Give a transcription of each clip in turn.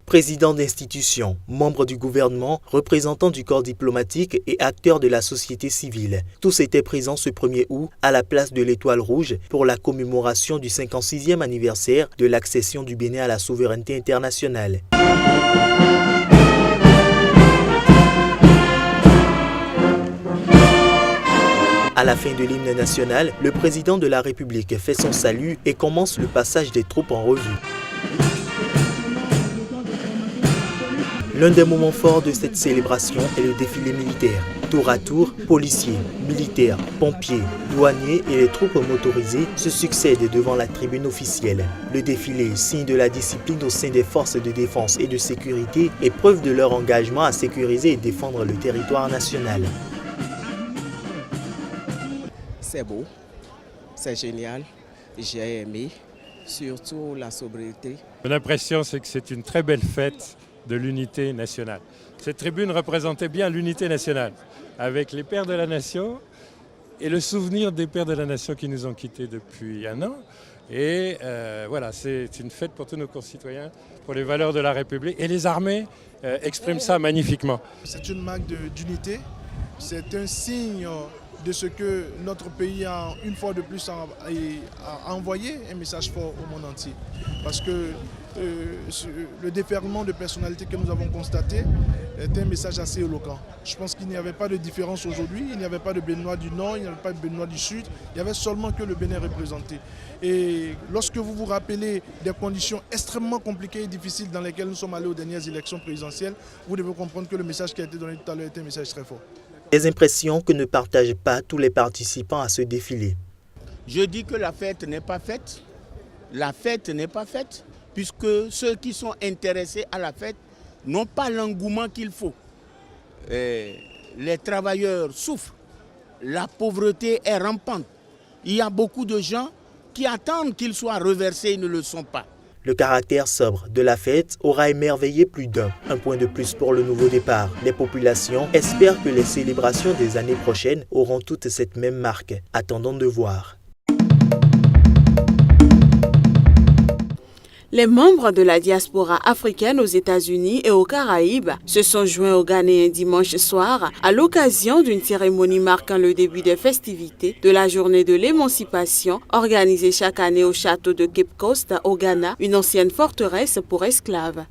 Présidents d'institutions, membres du gouvernement, représentants du corps diplomatique et acteurs de la société civile. Tous étaient présents ce 1er août à la place de l'Étoile Rouge pour la commémoration du 56e anniversaire de l'accession du Bénin à la souveraineté internationale. À la fin de l'hymne national, le président de la République fait son salut et commence le passage des troupes en revue. L'un des moments forts de cette célébration est le défilé militaire. Tour à tour, policiers, militaires, pompiers, douaniers et les troupes motorisées se succèdent devant la tribune officielle. Le défilé, signe de la discipline au sein des forces de défense et de sécurité, est preuve de leur engagement à sécuriser et défendre le territoire national. C'est beau, c'est génial, j'ai aimé, surtout la sobriété. Mon impression, c'est que c'est une très belle fête de l'unité nationale. Cette tribune représentait bien l'unité nationale, avec les pères de la nation et le souvenir des pères de la nation qui nous ont quittés depuis un an. Et voilà, c'est une fête pour tous nos concitoyens, pour les valeurs de la République. Et les armées expriment ça magnifiquement. C'est une marque d'unité, c'est un signe de ce que notre pays a une fois de plus a envoyé un message fort au monde entier. Parce que le déferlement de personnalités que nous avons constaté est un message assez éloquent. Je pense qu'il n'y avait pas de différence aujourd'hui, il n'y avait pas de Béninois du Nord, il n'y avait pas de Béninois du Sud, il y avait seulement que le Bénin représenté. Et lorsque vous vous rappelez des conditions extrêmement compliquées et difficiles dans lesquelles nous sommes allés aux dernières élections présidentielles, vous devez comprendre que le message qui a été donné tout à l'heure était un message très fort. Des impressions que ne partagent pas tous les participants à ce défilé. Je dis que la fête n'est pas faite. La fête n'est pas faite, puisque ceux qui sont intéressés à la fête n'ont pas l'engouement qu'il faut. Les travailleurs souffrent, la pauvreté est rampante. Il y a beaucoup de gens qui attendent qu'ils soient reversés, ils ne le sont pas. Le caractère sobre de la fête aura émerveillé plus d'un. Un point de plus pour le nouveau départ. Les populations espèrent que les célébrations des années prochaines auront toutes cette même marque. Attendons de voir. Les membres de la diaspora africaine aux États-Unis et aux Caraïbes se sont joints aux Ghanéens dimanche soir à l'occasion d'une cérémonie marquant le début des festivités de la journée de l'émancipation organisée chaque année au château de Cape Coast au Ghana, une ancienne forteresse pour esclaves.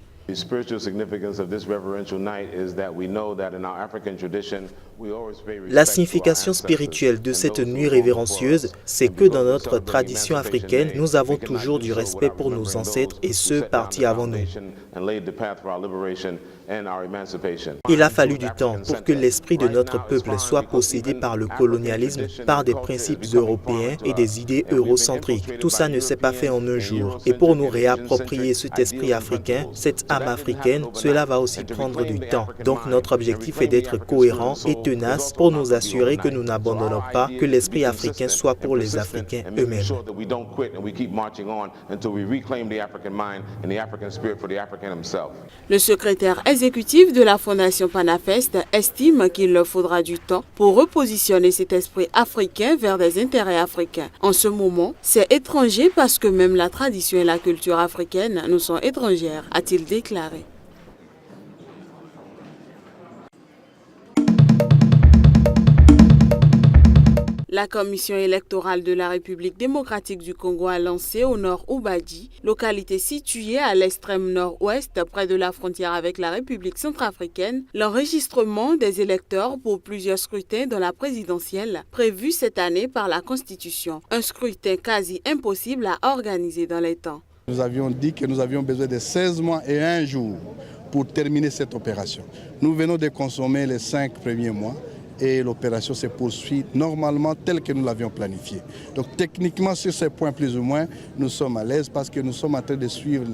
La signification spirituelle de cette nuit révérencieuse, c'est que dans notre tradition africaine, nous avons toujours du respect pour nos ancêtres et ceux partis avant nous. Il a fallu du temps pour que l'esprit de notre peuple soit possédé par le colonialisme, par des principes européens et des idées eurocentriques. Tout ça ne s'est pas fait en un jour. Et pour nous réapproprier cet esprit africain, cette âme africaine, cela va aussi prendre du temps. Donc notre objectif est d'être cohérent et tenace pour nous assurer que nous n'abandonnons pas, que l'esprit africain soit pour les Africains eux-mêmes. Le secrétaire exécutif de la Fondation Panafest estime qu'il leur faudra du temps pour repositionner cet esprit africain vers des intérêts africains. En ce moment, c'est étranger parce que même la tradition et la culture africaine nous sont étrangères, a-t-il déclaré. La commission électorale de la République démocratique du Congo a lancé au nord Ubadi, localité située à l'extrême nord-ouest près de la frontière avec la République centrafricaine, l'enregistrement des électeurs pour plusieurs scrutins dans la présidentielle prévue cette année par la Constitution. Un scrutin quasi impossible à organiser dans les temps. Nous avions dit que nous avions besoin de 16 mois et 1 jour pour terminer cette opération. Nous venons de consommer les 5 premiers mois. Et l'opération se poursuit normalement telle que nous l'avions planifiée. Donc techniquement, sur ces points plus ou moins, nous sommes à l'aise parce que nous sommes en train de suivre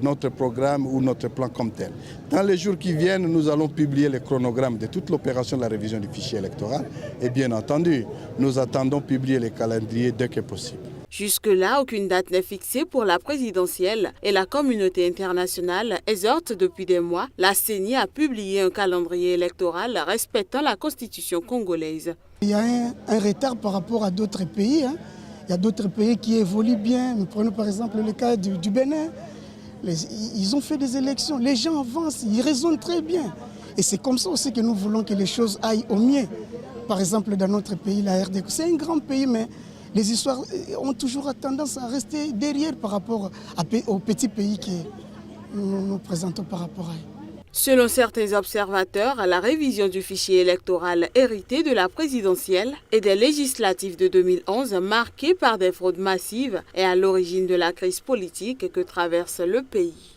notre programme ou notre plan comme tel. Dans les jours qui viennent, nous allons publier le chronogramme de toute l'opération de la révision du fichier électoral. Et bien entendu, nous attendons publier les calendriers dès que possible. Jusque-là, aucune date n'est fixée pour la présidentielle et la communauté internationale exhorte depuis des mois la CENI à publier un calendrier électoral respectant la constitution congolaise. Il y a un retard par rapport à d'autres pays. Il y a d'autres pays qui évoluent bien. Nous prenons par exemple le cas du Bénin. Ils ont fait des élections, les gens avancent, ils raisonnent très bien. Et c'est comme ça aussi que nous voulons que les choses aillent au mieux. Par exemple, dans notre pays, la RDC, c'est un grand pays, mais les histoires ont toujours tendance à rester derrière par rapport aux petits pays que nous présentons par rapport à eux. Selon certains observateurs, la révision du fichier électoral hérité de la présidentielle et des législatives de 2011, marquée par des fraudes massives, est à l'origine de la crise politique que traverse le pays.